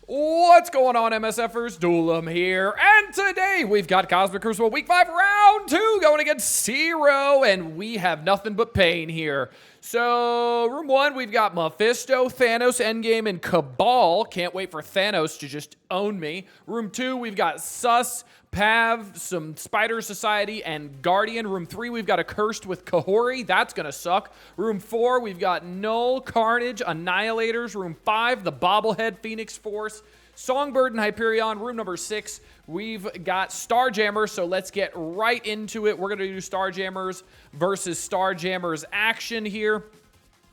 What's going on, MSFers? Duelam here, and today we've got Cosmic Crucible Week 5, Round 2, going against Zero, and we have nothing but pain here. So, Room 1, we've got Mephisto, Thanos, Endgame, and Cabal. Can't wait for Thanos to just own me. Room 2, we've got Sus, Pav, some Spider Society, and Guardian. Room 3, we've got a Cursed with Kahori. That's gonna suck. Room 4, we've got Null, Carnage, Annihilators. Room 5, the Bobblehead Phoenix Force, Songbird, and Hyperion. Room number 6, we've got Starjammers, so let's get right into it. We're gonna do Starjammers versus Starjammers action here.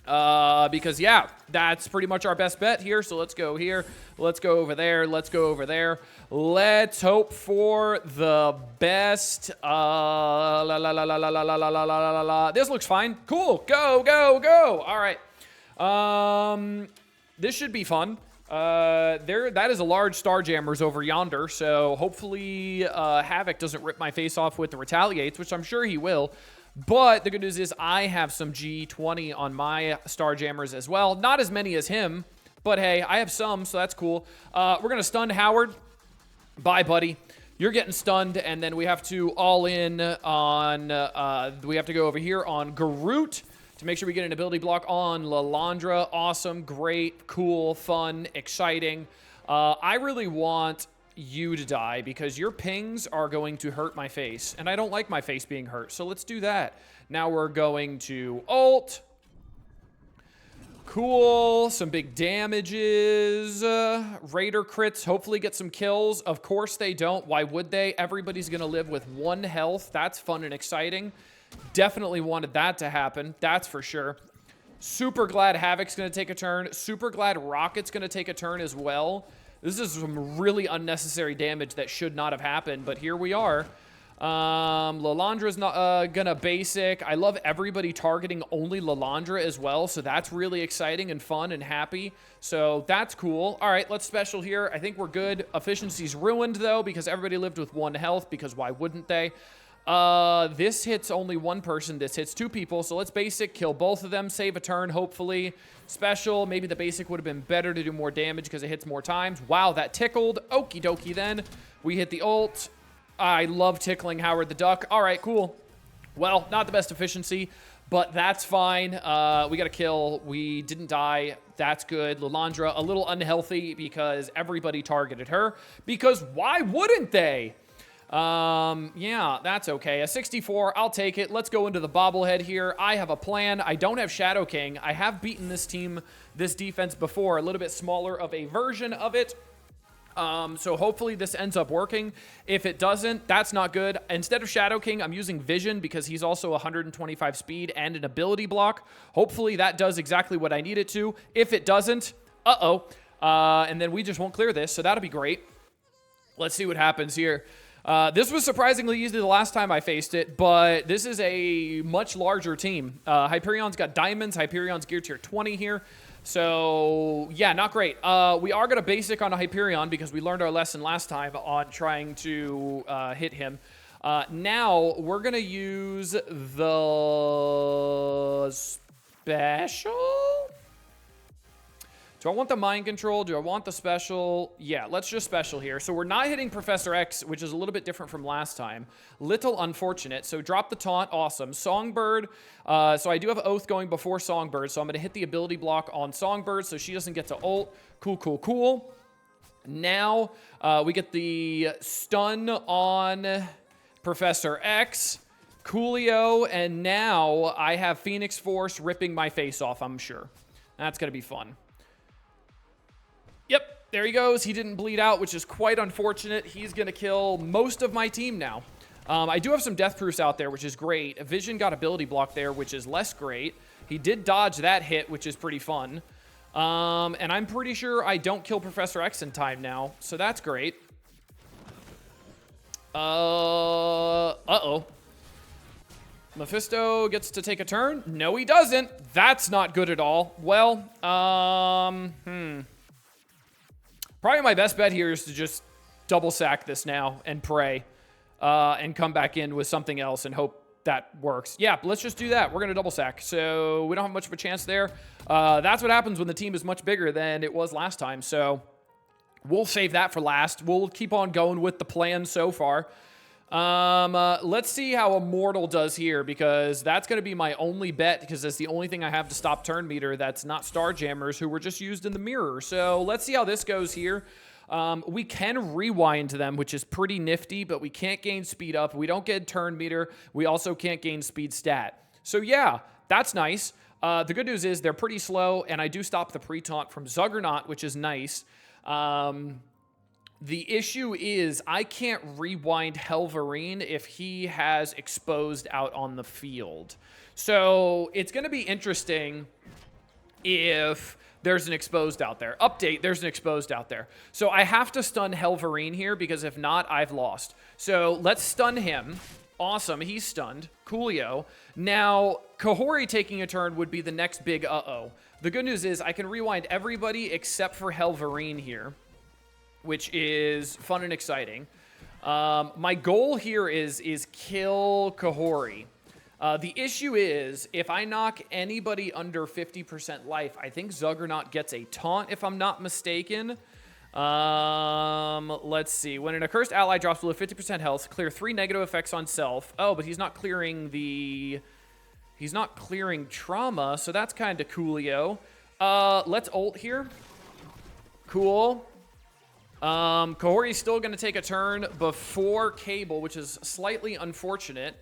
Because, yeah, that's pretty much our best bet here. So let's go here. Let's go over there. Let's go over there. Let's hope for the best. This looks fine. Cool. Go, go, go. All right. This should be fun. That is a large Starjammers over yonder. So hopefully Havoc doesn't rip my face off with the Retaliates, which I'm sure he will. But the good news is I have some G20 on my Starjammers as well. Not as many as him, but hey, I have some, so that's cool. We're going to stun Howard. Bye, buddy. You're getting stunned, and then we have to all in on, we have to go over here on Garut to make sure we get an ability block on Lalandra. Awesome, great, cool, fun, exciting. I really want you to die because your pings are going to hurt my face, and I don't like my face being hurt, so let's do that. Now we're going to ult. Cool, some big damages. Raider crits, hopefully get some kills. Of course they don't. Why would they? Everybody's gonna live with 1 health. That's fun and exciting. Definitely wanted that to happen, that's for sure. Super glad Havoc's gonna take a turn. Super glad Rocket's gonna take a turn as well. This is some really unnecessary damage that should not have happened, but here we are. Lalandra's not gonna basic. I love everybody targeting only Lalandra as well, so that's really exciting and fun and happy. So that's cool. All right, let's special here. I think we're good. Efficiency's ruined, though, because everybody lived with 1 health, because why wouldn't they? This hits only 1 person. This hits 2 people, so let's basic, kill both of them, save a turn, hopefully. Special, maybe the basic would have been better to do more damage because it hits more times. Wow, that tickled. Okie dokie then. We hit the ult. I love tickling Howard the Duck. All right, cool. Well, not the best efficiency, but that's fine. We got a kill. We didn't die. That's good. Lalandra, a little unhealthy because everybody targeted her. Because why wouldn't they? Yeah, that's okay. A 64, I'll take it. Let's go into the bobblehead here. I have a plan. I don't have Shadow King. I have beaten this team, this defense before, a little bit smaller of a version of it. So hopefully this ends up working. If it doesn't, that's not good. Instead of Shadow King, I'm using Vision because he's also 125 speed and an ability block. Hopefully that does exactly what I need it to. If it doesn't, and then we just won't clear this, so that'll be great. Let's see what happens here. This was surprisingly easy the last time I faced it, but this is a much larger team. Hyperion's got diamonds. Hyperion's gear tier 20 here. So, yeah, not great. We are going to basic on a Hyperion because we learned our lesson last time on trying to hit him. Now, we're going to use the special? Do I want the mind control? Do I want the special? Yeah, let's just special here. So we're not hitting Professor X, which is a little bit different from last time. Little unfortunate. So drop the taunt. Awesome. Songbird. So I do have Oath going before Songbird. So I'm going to hit the ability block on Songbird so she doesn't get to ult. Cool, cool, cool. Now we get the stun on Professor X. Coolio. And now I have Phoenix Force ripping my face off, I'm sure. That's going to be fun. Yep, there he goes. He didn't bleed out, which is quite unfortunate. He's going to kill most of my team now. I do have some death proofs out there, which is great. Vision got ability block there, which is less great. He did dodge that hit, which is pretty fun. And I'm pretty sure I don't kill Professor X in time now, so that's great. Uh-oh. Mephisto gets to take a turn? No, he doesn't. That's not good at all. Well, probably my best bet here is to just double sack this now and pray and come back in with something else and hope that works. Yeah, let's just do that. We're going to double sack. So we don't have much of a chance there. That's what happens when the team is much bigger than it was last time. So We'll save that for last. We'll keep on going with the plan so far. Let's see how Immortal does here, because that's going to be my only bet, because that's the only thing I have to stop turn meter that's not Starjammers, who were just used in the mirror. So let's see how this goes here. We can rewind them, which is pretty nifty, but we can't gain speed up. We don't get turn meter. We also can't gain speed stat. So yeah, that's nice. The good news is they're pretty slow, and I do stop the pre-taunt from Zuggernaut, which is nice. The issue is I can't rewind Helverine if he has exposed out on the field. So it's going to be interesting if there's an exposed out there. Update, there's an exposed out there. So I have to stun Helverine here, because if not, I've lost. So let's stun him. Awesome, he's stunned. Coolio. Now, Kahori taking a turn would be the next big uh-oh. The good news is I can rewind everybody except for Helverine here, which is fun and exciting. My goal here is kill Kahori. The issue is, if I knock anybody under 50% life, I think Zuggernaut gets a taunt, if I'm not mistaken. Let's see. When an accursed ally drops below 50% health, clear 3 negative effects on self. Oh, but he's not clearing the... He's not clearing trauma, so that's kind of coolio. Let's ult here. Cool. Kahori's still going to take a turn before Cable, which is slightly unfortunate.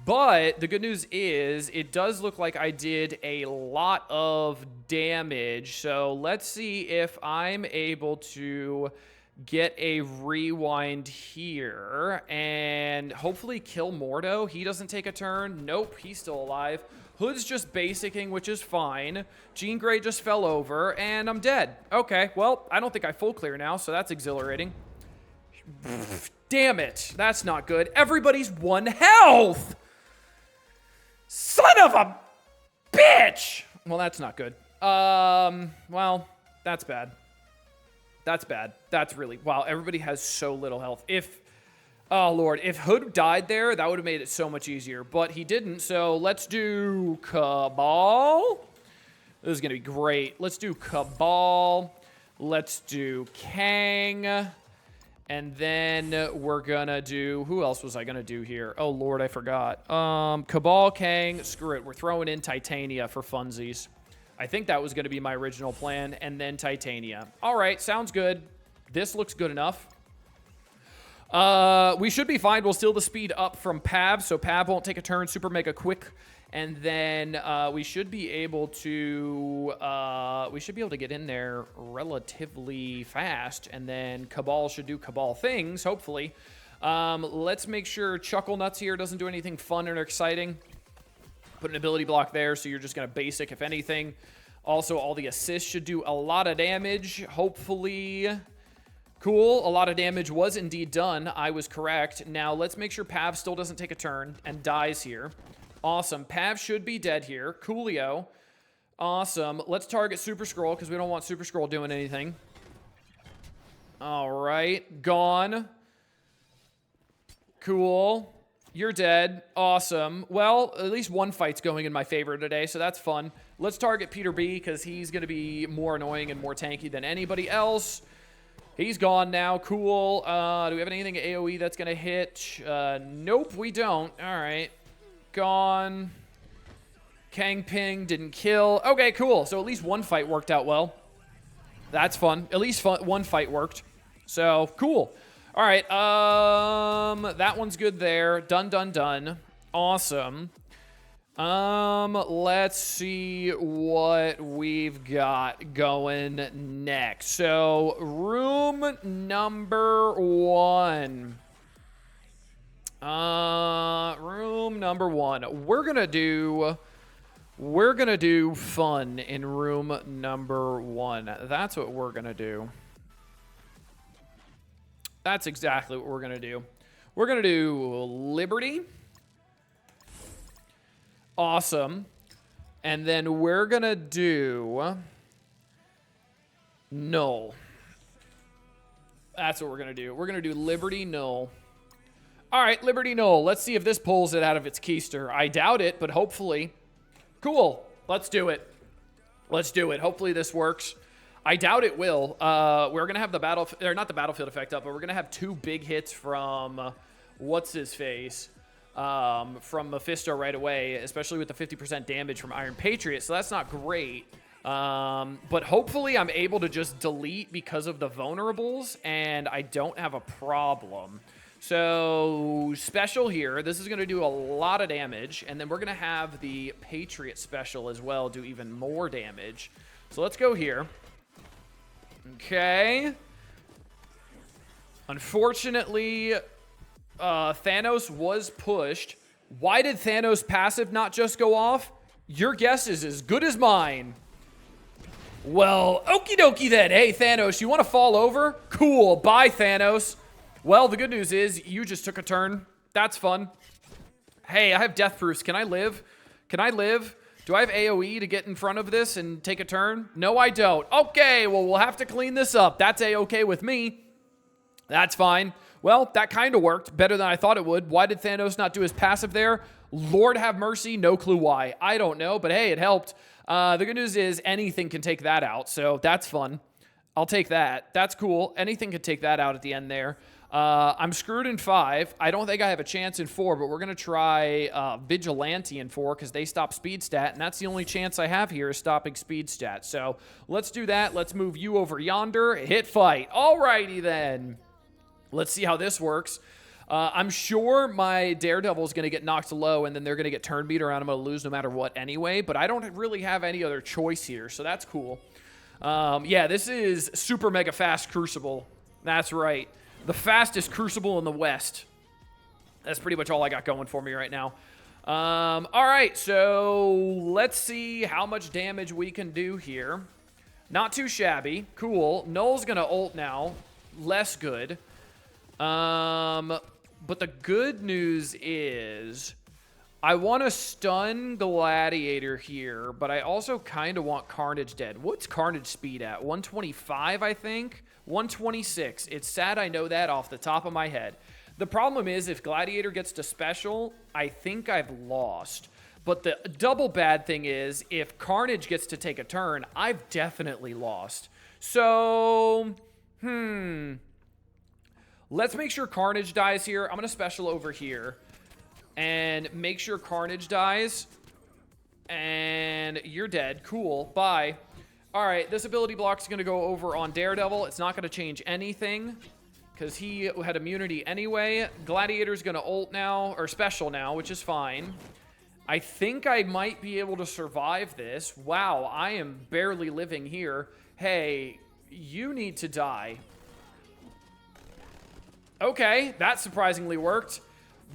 But the good news is it does look like I did a lot of damage. So let's see if I'm able to get a rewind here and hopefully kill Mordo. He doesn't take a turn. Nope, he's still alive. Hood's just basicing, which is fine. Jean Grey just fell over, and I'm dead. Okay, well, I don't think I full clear now, so that's exhilarating. Damn it, that's not good. Everybody's 1 health! Son of a bitch! Well, that's not good. Well, that's bad. That's bad. That's really... Wow, everybody has so little health. Oh, Lord. If Hood died there, that would have made it so much easier. But he didn't, so let's do Cabal. This is going to be great. Let's do Cabal. Let's do Kang. And then we're going to do... Who else was I going to do here? Oh, Lord, I forgot. Cabal, Kang. Screw it. We're throwing in Titania for funsies. I think that was going to be my original plan, and then Titania. All right, sounds good. This looks good enough. We should be fine. We'll steal the speed up from Pav, so Pav won't take a turn super mega quick, and then we should be able to get in there relatively fast, and then Cabal should do Cabal things, hopefully. Let's make sure Chuckle Nuts here doesn't do anything fun or exciting. Put an ability block there, so you're just going to basic, if anything. Also, all the assists should do a lot of damage, hopefully. Cool, a lot of damage was indeed done. I was correct. Now, let's make sure Pav still doesn't take a turn and dies here. Awesome, Pav should be dead here. Coolio. Awesome, let's target Super Scroll, because we don't want Super Scroll doing anything. All right, gone. Cool. You're dead. Awesome. Well, at least one fight's going in my favor today, so that's fun. Let's target Peter B, because he's going to be more annoying and more tanky than anybody else. He's gone now. Cool. Do we have anything AoE that's going to hit? Nope, we don't. All right. Gone. Kang Ping didn't kill. Okay, cool. So at least one fight worked out well. That's fun. At least one fight worked. So, cool. All right, that one's good there. Done, done, done. Awesome. Let's see what we've got going next. So, room number 1. Room number 1. We're gonna do fun in room number 1. That's what we're gonna do. That's exactly what we're going to do. We're going to do Liberty. Awesome. And then we're going to do Null. That's what we're going to do. We're going to do Liberty Null. All right, Liberty Null. Let's see if this pulls it out of its keister. I doubt it, but hopefully. Cool. Let's do it. Let's do it. Hopefully this works. I doubt it will. We're going to have the not the battlefield effect up, but we're going to have 2 big hits from, what's his face? From Mephisto right away, especially with the 50% damage from Iron Patriot, so that's not great. But hopefully I'm able to just delete because of the vulnerables, and I don't have a problem. So, special here. This is going to do a lot of damage, and then we're going to have the Patriot special as well do even more damage. So let's go here. Okay. Unfortunately, Thanos was pushed. Why did Thanos' passive not just go off? Your guess is as good as mine. Well, okie dokie then. Hey, Thanos, you want to fall over? Cool. Bye, Thanos. Well, the good news is you just took a turn. That's fun. Hey, I have death proofs. Can I live? Can I live? Do I have AoE to get in front of this and take a turn? No, I don't. Okay, well, we'll have to clean this up. That's A-okay with me. That's fine. Well, that kind of worked better than I thought it would. Why did Thanos not do his passive there? Lord have mercy, no clue why. I don't know, but hey, it helped. The good news is anything can take that out, so that's fun. I'll take that. That's cool. Anything can take that out at the end there. I'm screwed in 5. I don't think I have a chance in 4, but we're going to try Vigilante in 4 because they stop speed stat, and that's the only chance I have here is stopping speed stat. So let's do that. Let's move you over yonder. Hit fight. Alrighty then. Let's see how this works. I'm sure my Daredevil is going to get knocked low, and then they're going to get turn meter on. I'm going to lose no matter what anyway, but I don't really have any other choice here, so that's cool. Yeah, this is super mega fast Crucible. That's right. The fastest Crucible in the West. That's pretty much all I got going for me right now. All right, so let's see how much damage we can do here. Not too shabby. Cool. Null's going to ult now. Less good. But the good news is I want to stun Gladiator here, but I also kind of want Carnage dead. What's Carnage speed at? 125, I think? 126. It's sad I know that off the top of my head. The problem is if Gladiator gets to special, I think I've lost. But the double bad thing is if Carnage gets to take a turn, I've definitely lost. So, let's make sure Carnage dies here. I'm going to special over here and make sure Carnage dies. And you're dead. Cool. Bye. All right, this ability block is going to go over on Daredevil. It's not going to change anything because he had immunity anyway. Gladiator's going to ult now, or special now, which is fine. I think I might be able to survive this. Wow, I am barely living here. Hey, you need to die. Okay, that surprisingly worked.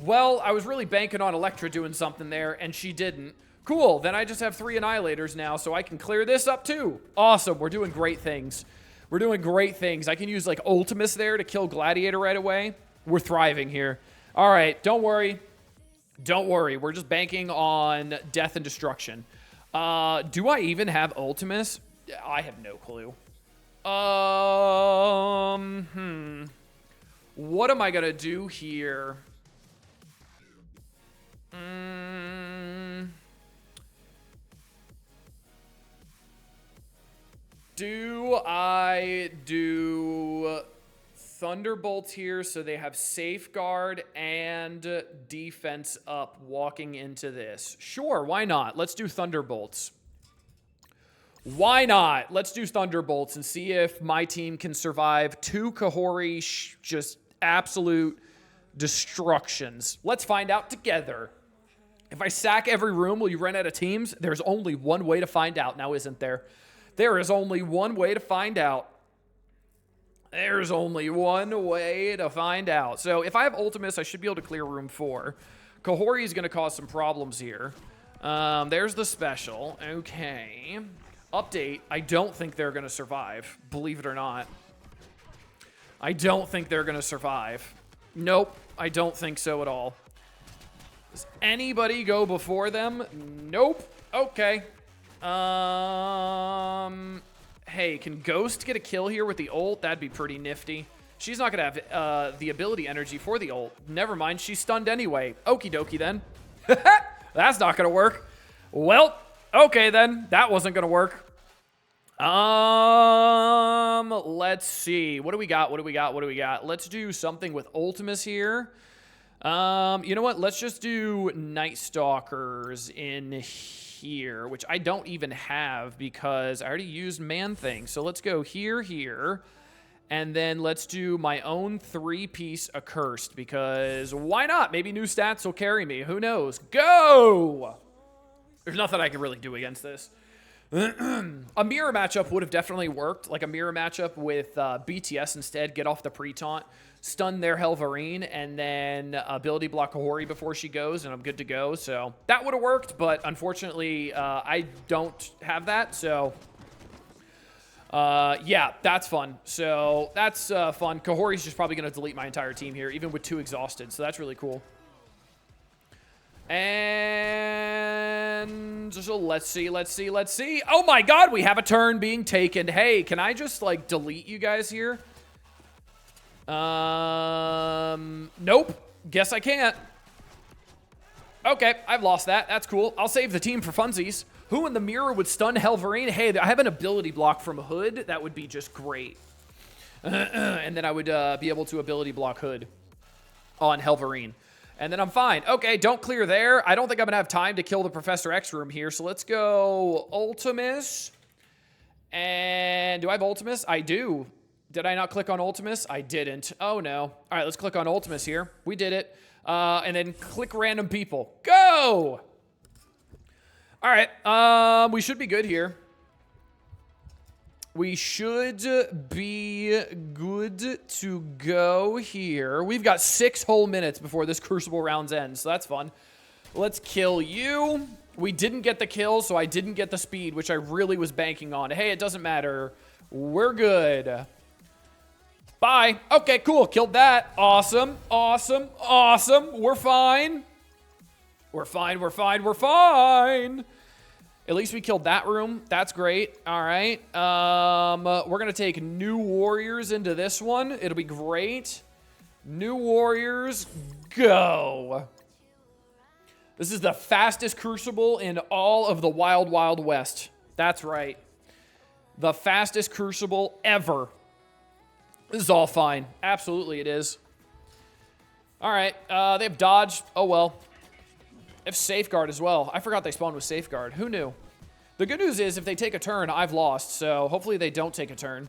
Well, I was really banking on Elektra doing something there, and she didn't. Cool, then I just have 3 Annihilators now, so I can clear this up too. Awesome, we're doing great things. We're doing great things. I can use, like, Ultimus there to kill Gladiator right away. We're thriving here. All right, don't worry. Don't worry, we're just banking on death and destruction. Do I even have Ultimus? I have no clue. What am I gonna do here? Do I do Thunderbolts here so they have safeguard and defense up walking into this? Sure, why not? Let's do Thunderbolts. Why not? Let's do Thunderbolts and see if my team can survive 2 Kahori just absolute destructions. Let's find out together. If I sack every room, will you run out of teams? There's only one way to find out now, isn't there? There is only one way to find out. There's only one way to find out. So if I have Ultimus, I should be able to clear room 4. Kahori is going to cause some problems here. There's the special. Okay. Update. I don't think they're going to survive. Believe it or not. I don't think they're going to survive. Nope. I don't think so at all. Does anybody go before them? Nope. Okay. Hey, can Ghost get a kill here with the ult? That'd be pretty nifty. She's not going to have the ability energy for the ult. Never mind, she's stunned anyway. Okie dokie then. That's not going to work. Well, okay then. That wasn't going to work. Let's see. What do we got? What do we got? What do we got? Let's do something with Ultimus here. You know what? Let's just do Night Stalkers in here, which I don't even have because I already used Man-Thing. So let's go here. And then let's do my own 3-piece Accursed because why not? Maybe new stats will carry me. Who knows? Go! There's nothing I can really do against this. A mirror matchup would have definitely worked. Like a mirror matchup with BTS instead. Get off the pre-taunt, stun their Helverine, and then ability block Kahori before she goes, and I'm good to go. So that would have worked, but unfortunately, I don't have that. So yeah, that's fun. So that's fun. Kahori's just probably going to delete my entire team here, even with 2 exhausted. So that's really cool. And so let's see. Oh my god, we have a turn being taken. Hey, can I just like delete you guys here? Nope. Guess I can't. Okay, I've lost that. That's cool. I'll save the team for funsies. Who in the mirror would stun Helverine? Hey, I have an ability block from Hood. That would be just great. And then I would be able to ability block Hood on Helverine. And then I'm fine. Okay, don't clear there. I don't think I'm going to have time to kill the Professor X room here. So let's go Ultimus. And do I have Ultimus? I do. Did I not click on Ultimus? I didn't. Oh, no. All right, let's click on Ultimus here. We did it. And then click random people. Go! All right, we should be good here. We should be good to go here. We've got 6 whole minutes before this Crucible rounds ends, so that's fun. Let's kill you. We didn't get the kill, so I didn't get the speed, which I really was banking on. Hey, it doesn't matter. We're good. Bye. Okay, cool. Killed that. Awesome. Awesome. Awesome. We're fine. We're fine. We're fine. We're fine. At least we killed that room. That's great. All right. We're going to take New Warriors into this one. It'll be great. New Warriors, go. This is the fastest Crucible in all of the Wild Wild West. That's right. The fastest Crucible ever. This is all fine. Absolutely it is. All right. They have Dodge. Oh, well. They have Safeguard as well. I forgot they spawned with Safeguard. Who knew? The good news is if they take a turn, I've lost. So hopefully they don't take a turn.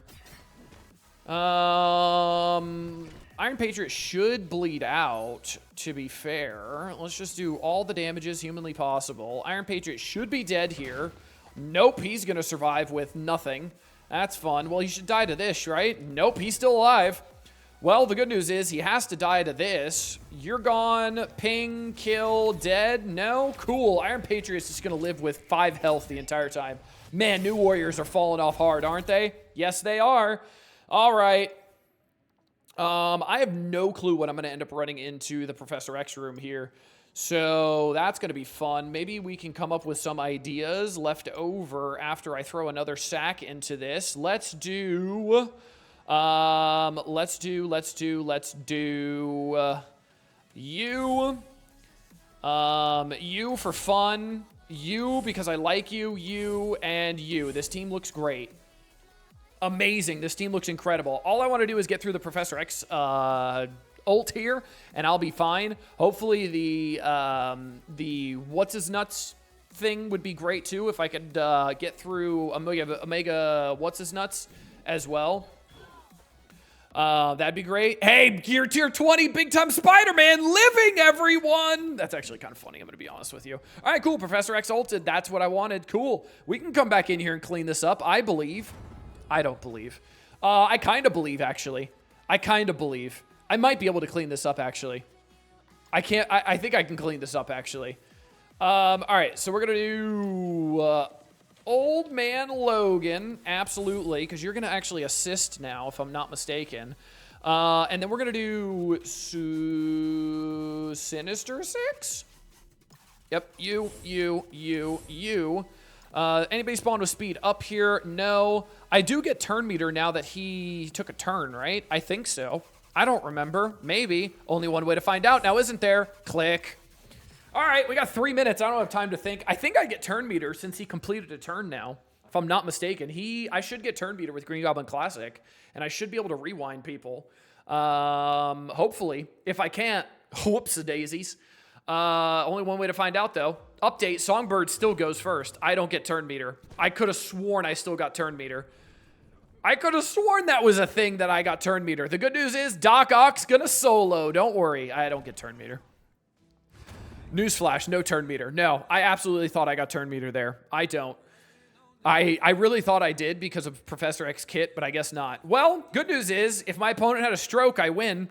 Iron Patriot should bleed out, to be fair. Let's just do all the damages humanly possible. Iron Patriot should be dead here. Nope, he's going to survive with nothing. That's fun. Well, he should die to this, right? Nope, he's still alive. Well, the good news is he has to die to this. You're gone. Ping, kill, dead. No? Cool. Iron Patriot's just going to live with 5 health the entire time. Man, New Warriors are falling off hard, aren't they? Yes, they are. All right. I have no clue what I'm going to end up running into the Professor X room here. So that's going to be fun. Maybe we can come up with some ideas left over after I throw another sack into this. Let's do you. You for fun. You because I like you. You and you. This team looks great. Amazing. This team looks incredible. All I want to do is get through the Professor X ult here, and I'll be fine. Hopefully the what's his nuts thing would be great too if I could get through Omega what's his nuts as well. That'd be great. Hey, Gear Tier 20, big time Spider-Man living, everyone. That's actually kind of funny. I'm going to be honest with you. All right, cool. Professor X ulted. That's what I wanted. Cool. We can come back in here and clean this up. I believe. I don't believe. I kind of believe, actually. I kind of believe. I might be able to clean this up, actually. I can't. I think I can clean this up, actually. All right, so we're going to do Old Man Logan, absolutely, because you're going to actually assist now, if I'm not mistaken. And then we're going to do Sinister Six? Yep, you. Anybody spawned with speed up here? No. I do get turn meter now that he took a turn, right? I think so. I don't remember. Maybe. Only one way to find out now, isn't there? Click. All right, we got 3 minutes. I don't have time to think. I think I get turn meter since he completed a turn now. if I'm not mistaken. I should get turn beater with Green Goblin Classic, and I should be able to rewind people. Hopefully. If I can't, whoops-a-daisies. Only one way to find out, though. Update, Songbird still goes first. I don't get turn meter. I could have sworn I still got turn meter. I could have sworn that was a thing that I got turn meter. The good news is Doc Ock's gonna solo. Don't worry, I don't get turn meter. Newsflash, no turn meter. No, I absolutely thought I got turn meter there. I don't. I really thought I did because of Professor X kit, but I guess not. Well, good news is, if my opponent had a stroke, I win.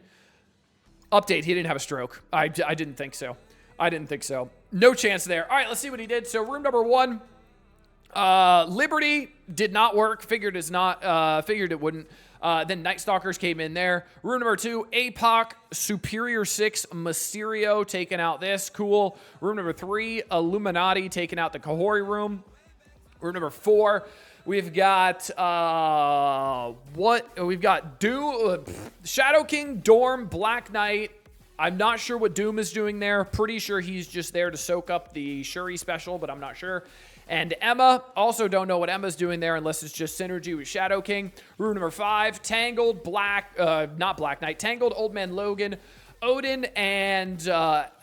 Update, he didn't have a stroke. I didn't think so. I didn't think so. No chance there. All right, let's see what he did. So room number 1, Liberty did not work. Figured it wouldn't. Then Night Stalkers came in there. Room number 2, APOC, Superior 6, Mysterio taking out this. Cool. Room number 3, Illuminati taking out the Kahori room. Room number 4, we've got, we've got Doom, Shadow King, Dorm, Black Knight. I'm not sure what Doom is doing there. Pretty sure he's just there to soak up the Shuri special, but I'm not sure. And Emma, also don't know what Emma's doing there unless it's just synergy with Shadow King. Room number 5, Tangled, not Black Knight, Tangled, Old Man Logan, Odin, and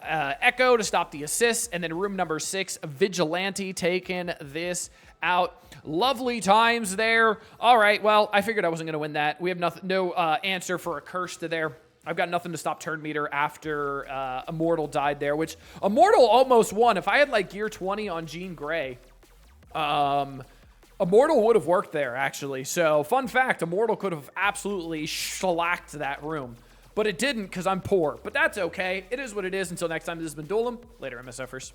Echo to stop the assists. And then room number 6, Vigilante taking this out. Lovely times there. All right, well, I figured I wasn't going to win that. We have no answer for a curse to there. I've got nothing to stop turn meter after Immortal died there, which Immortal almost won. If I had like gear 20 on Jean Grey, Immortal would have worked there, actually. So, fun fact, Immortal could have absolutely shellacked that room. But it didn't because I'm poor. But that's okay. It is what it is. Until next time, this has been Duelim. Later, MSFers.